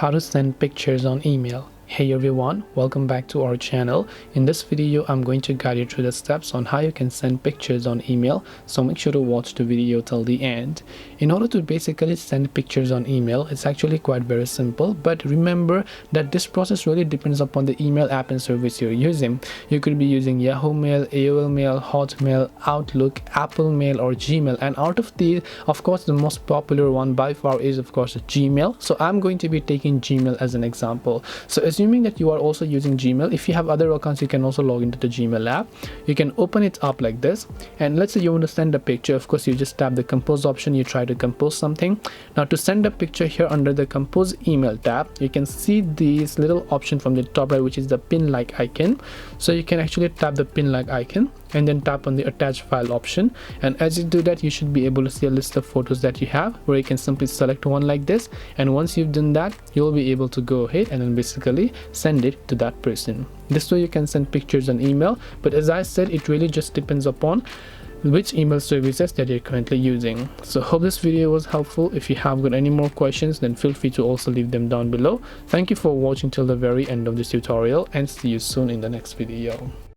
how to send pictures on email. Hey everyone, welcome back to our channel. In this video, I'm going to guide you through the steps on how you can send pictures on email, so make sure to watch the video till the end. In order to basically send pictures on email, it's actually quite very simple, but remember that this process really depends upon the email app and service you're using. You could be using Yahoo Mail, AOL Mail, Hotmail, Outlook, Apple Mail or Gmail, and out of these, of course, the most popular one by far is of course Gmail. So I'm going to be taking Gmail as an example. So assuming that you are also using Gmail, if you have other accounts, you can also log into the Gmail app. You can open it up like this, and let's say you want to send a picture. Of course, you just tap the compose option, you try to compose something. Now to send a picture, here under the compose email tab, you can see this little option from the top right, which is the pin like icon. So you can actually tap the pin like icon and then tap on the attach file option, and as you do that, you should be able to see a list of photos that you have, where you can simply select one like this, and once you've done that, you'll be able to go ahead and then basically send it to that person. This way you can send pictures on email, but as I said, it really just depends upon which email services that you're currently using. So hope this video was helpful. If you have got any more questions, then feel free to also leave them down below. Thank you for watching till the very end of this tutorial, and see you soon in the next video.